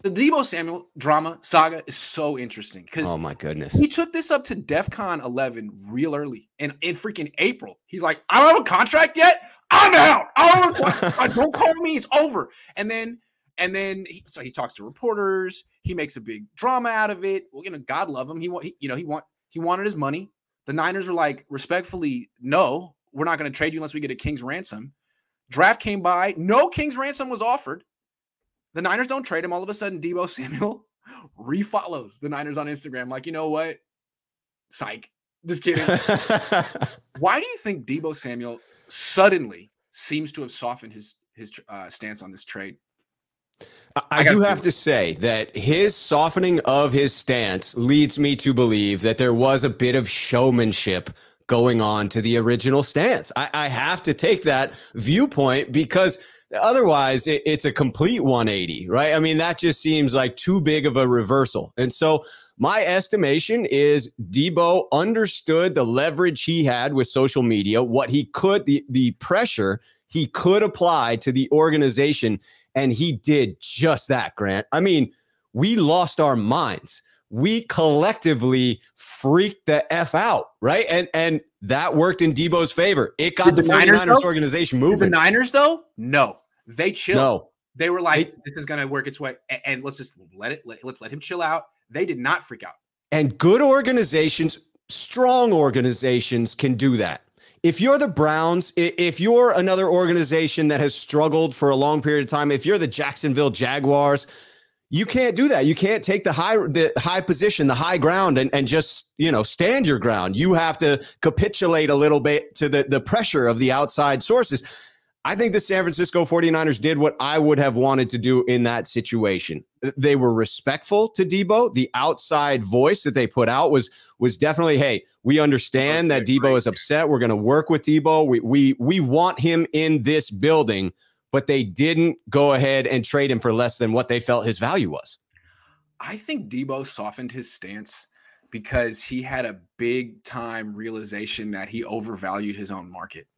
The Deebo Samuel drama saga is so interesting because oh my goodness, he took this up to DEFCON 11 real early. And in freaking April, he's like, I don't have a contract yet. I'm out. Don't call me. It's over. And then he talks to reporters. He makes a big drama out of it. Well, God love him. He wanted his money. The Niners are like, respectfully, no, we're not going to trade you unless we get a king's ransom. Draft came by. No king's ransom was offered. The Niners don't trade him. All of a sudden, Deebo Samuel refollows the Niners on Instagram. Like, you know what? Psych. Just kidding. Why do you think Deebo Samuel suddenly seems to have softened his stance on this trade? I do have to say that his softening of his stance leads me to believe that there was a bit of showmanship going on to the original stance. I have to take that viewpoint because otherwise it's a complete 180, right? I mean, that just seems like too big of a reversal. And so my estimation is Deebo understood the leverage he had with social media, what he could, the pressure he could apply to the organization. And he did just that, Grant. I mean, we lost our minds. We collectively freaked the F out, right? And that worked in Deebo's favor. It got the 49ers organization moving. The Niners, though? No. They chilled. No. They were like, this is going to work its way. And let's just let's let him chill out. They did not freak out. And good organizations, strong organizations can do that. If you're the Browns, if you're another organization that has struggled for a long period of time, if you're the Jacksonville Jaguars, you can't do that. You can't take the high position, the high ground, and just, stand your ground. You have to capitulate a little bit to the pressure of the outside sources. I think the San Francisco 49ers did what I would have wanted to do in that situation. They were respectful to Deebo. The outside voice that they put out was definitely, hey, we understand that Deebo is upset. We're going to work with Deebo. We want him in this building, but they didn't go ahead and trade him for less than what they felt his value was. I think Deebo softened his stance because he had a big time realization that he overvalued his own market.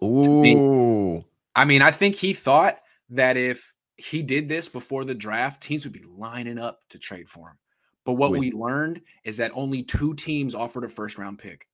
Ooh. I mean, I think he thought that if he did this before the draft, teams would be lining up to trade for him. But what we learned is that only 2 teams offered a first-round pick.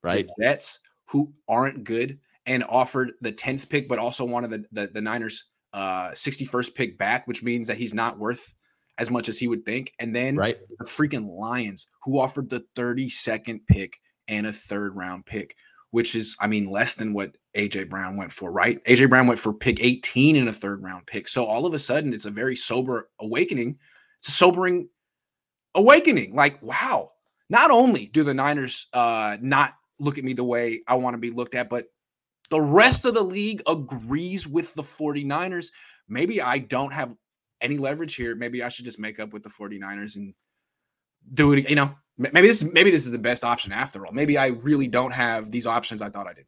Right. The Jets, who aren't good, and offered the 10th pick, but also wanted the Niners' 61st pick back, which means that he's not worth as much as he would think. And then the freaking Lions, who offered the 32nd pick and a 3rd-round pick, which is, I mean, less than what A.J. Brown went for, right? A.J. Brown went for pick 18 and a 3rd-round pick. So all of a sudden, it's a very sober awakening. It's a sobering awakening. Like, wow, not only do the Niners not look at me the way I want to be looked at, but the rest of the league agrees with the 49ers. Maybe I don't have any leverage here. Maybe I should just make up with the 49ers and do it, Maybe this is the best option after all. Maybe I really don't have these options I thought I did.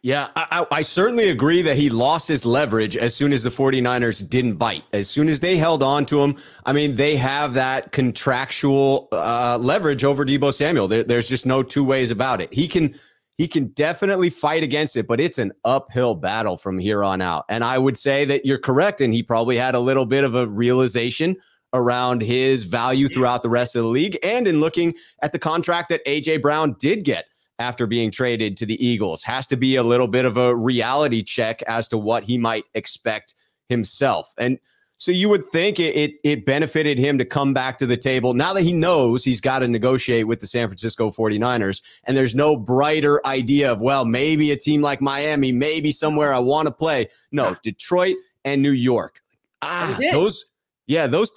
Yeah, I certainly agree that he lost his leverage as soon as the 49ers didn't bite. As soon as they held on to him, I mean, they have that contractual leverage over Deebo Samuel. There's just no two ways about it. He can definitely fight against it, but it's an uphill battle from here on out. And I would say that you're correct, and he probably had a little bit of a realization around his value throughout the rest of the league, and in looking at the contract that A.J. Brown did get after being traded to the Eagles. Has to be a little bit of a reality check as to what he might expect himself. And so you would think it benefited him to come back to the table now that he knows he's got to negotiate with the San Francisco 49ers, and there's no brighter idea of, well, maybe a team like Miami, maybe somewhere I want to play. No, Detroit and New York. Those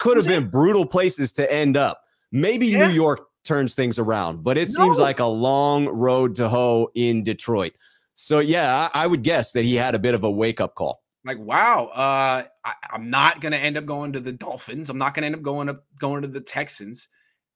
could have been brutal places to end up. Maybe New York turns things around, but it seems like a long road to hoe in Detroit. So, I would guess that he had a bit of a wake-up call. Like, wow, I'm not going to end up going to the Dolphins. I'm not going to end up going to the Texans.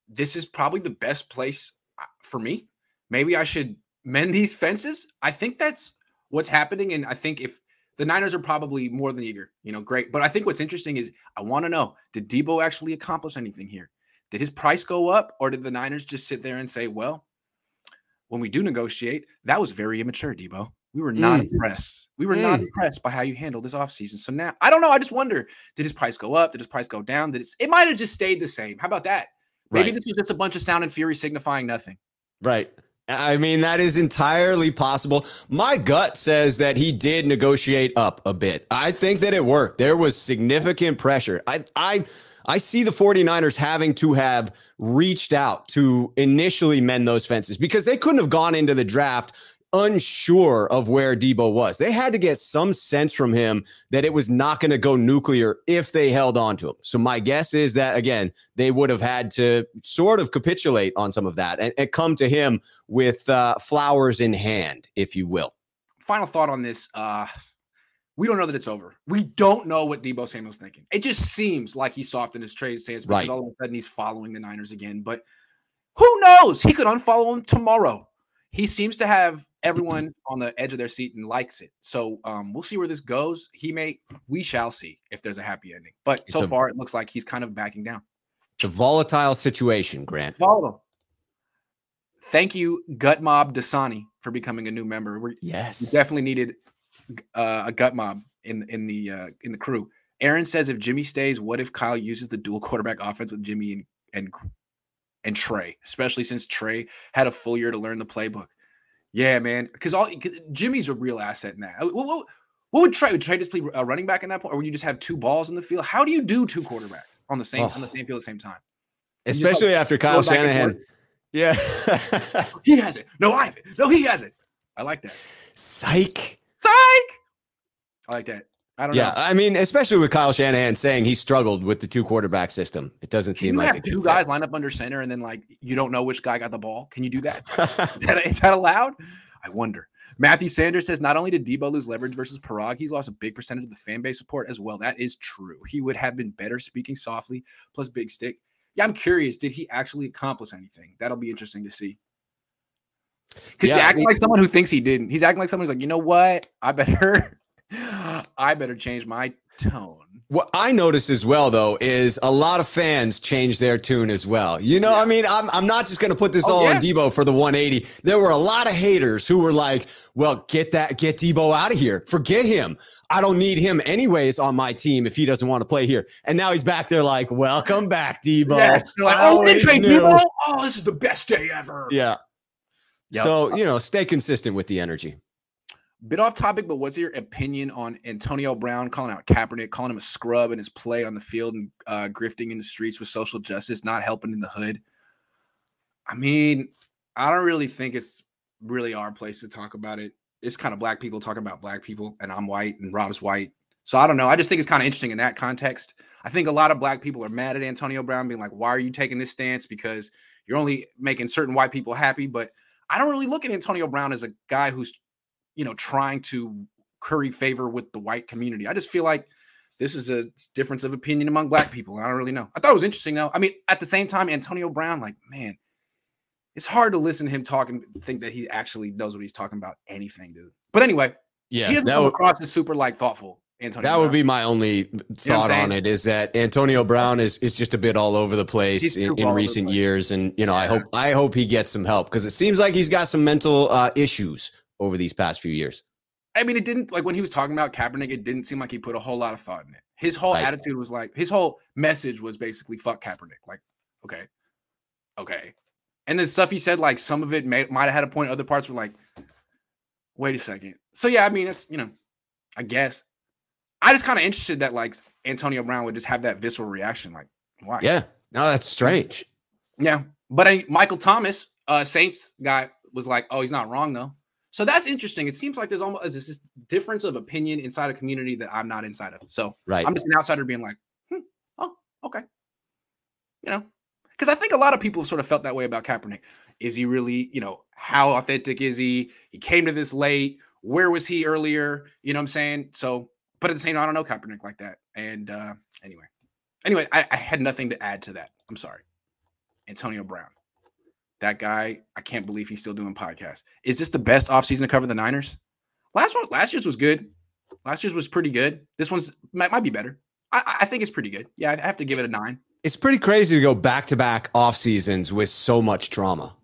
This is probably the best place for me. Maybe I should mend these fences. I think that's what's happening, and I think if the Niners are probably more than eager, great. But I think what's interesting is I want to know, did Deebo actually accomplish anything here? Did his price go up, or did the Niners just sit there and say, well, when we do negotiate, that was very immature, Deebo. We were not impressed. We were not impressed by how you handled this offseason. So now, I don't know. I just wonder, did his price go up? Did his price go down? It might have just stayed the same. How about that? Maybe this was just a bunch of sound and fury signifying nothing. Right. I mean, that is entirely possible. My gut says that he did negotiate up a bit. I think that it worked. There was significant pressure. I see the 49ers having to have reached out to initially mend those fences because they couldn't have gone into the draft unsure of where Deebo was. They had to get some sense from him that it was not going to go nuclear if they held on to him. So my guess is that, again, they would have had to sort of capitulate on some of that and come to him with flowers in hand, if you will. Final thought on this. We don't know that it's over. We don't know what Deebo Samuel's thinking. It just seems like he's soft in his trade stance because all of a sudden he's following the Niners again. But who knows? He could unfollow him tomorrow. He seems to have everyone on the edge of their seat and likes it. So we'll see where this goes. We shall see if there's a happy ending. But so far, it looks like he's kind of backing down. It's a volatile situation, Grant. Volatile. Thank you, Gut Mob Dasani, for becoming a new member. We definitely needed a gut mob in the crew. Aaron says, if Jimmy stays, what if Kyle uses the dual quarterback offense with Jimmy and Trey, especially since Trey had a full year to learn the playbook? Yeah, man, because Jimmy's a real asset in that. What would Trey? Would Trey just play a running back in that point, or would you just have two balls in the field? How do you do two quarterbacks on the same field at the same time? Especially after Kyle Shanahan. Yeah, he has it. No, I have it. No, he has it. I like that. Psych. I like that. I don't know. Yeah, I mean, especially with Kyle Shanahan saying he struggled with the two quarterback system. It doesn't seem like have two guys line up under center and then like you don't know which guy got the ball. Can you do that? Is that allowed? I wonder. Matthew Sanders says not only did Deebo lose leverage versus Parag, he's lost a big percentage of the fan base support as well. That is true. He would have been better speaking softly plus big stick. Yeah, I'm curious. Did he actually accomplish anything? That'll be interesting to see. Because he's acting like someone who thinks he didn't. He's acting like someone who's like, you know what? I better change my tone. What I noticed as well, though, is a lot of fans change their tune as well. You know, I mean, I'm not just going to put this all on Deebo for the 180. There were a lot of haters who were like, well, get Deebo out of here. Forget him. I don't need him anyways on my team if he doesn't want to play here. And now he's back there like, welcome back, Deebo. Yes. They're like, Deebo. Oh, this is the best day ever. Yeah. Yep. So, stay consistent with the energy. Bit off topic, but what's your opinion on Antonio Brown calling out Kaepernick, calling him a scrub in his play on the field and grifting in the streets with social justice, not helping in the hood? I mean, I don't really think it's really our place to talk about it. It's kind of black people talking about black people, and I'm white and Rob's white. So I don't know. I just think it's kind of interesting in that context. I think a lot of black people are mad at Antonio Brown being like, why are you taking this stance? Because you're only making certain white people happy. But I don't really look at Antonio Brown as a guy who's trying to curry favor with the white community. I just feel like this is a difference of opinion among black people. I don't really know. I thought it was interesting, though. I mean, at the same time, Antonio Brown, like, man, it's hard to listen to him talk and think that he actually knows what he's talking about anything, dude. But anyway, he doesn't come across as super, thoughtful. Antonio Brown. Would be my only thought on it, is that Antonio Brown is just a bit all over the place in recent years. And, I hope he gets some help because it seems like he's got some mental issues over these past few years. I mean, it didn't, when he was talking about Kaepernick, it didn't seem like he put a whole lot of thought in it. His whole attitude was his whole message was basically fuck Kaepernick. Like, okay. And then stuff he said, some of it might have had a point. Other parts were like, wait a second. So yeah, I mean, it's, I guess. I just kind of interested that Antonio Brown would just have that visceral reaction. Like, why? Yeah. No, that's strange. Yeah. But Michael Thomas, Saints guy, was like, oh, he's not wrong though. So that's interesting. It seems like there's almost this difference of opinion inside a community that I'm not inside of. So I'm just an outsider being like, oh, okay. Because I think a lot of people have sort of felt that way about Kaepernick. Is he really, how authentic is he? He came to this late. Where was he earlier? You know what I'm saying? So, but at the same time, I don't know Kaepernick like that. And anyway, I had nothing to add to that. I'm sorry. Antonio Brown. That guy, I can't believe he's still doing podcasts. Is this the best offseason to cover the Niners? Last year's was good. Last year's was pretty good. This one's might be better. I think it's pretty good. Yeah, I have to give it a 9. It's pretty crazy to go back-to-back off seasons with so much drama.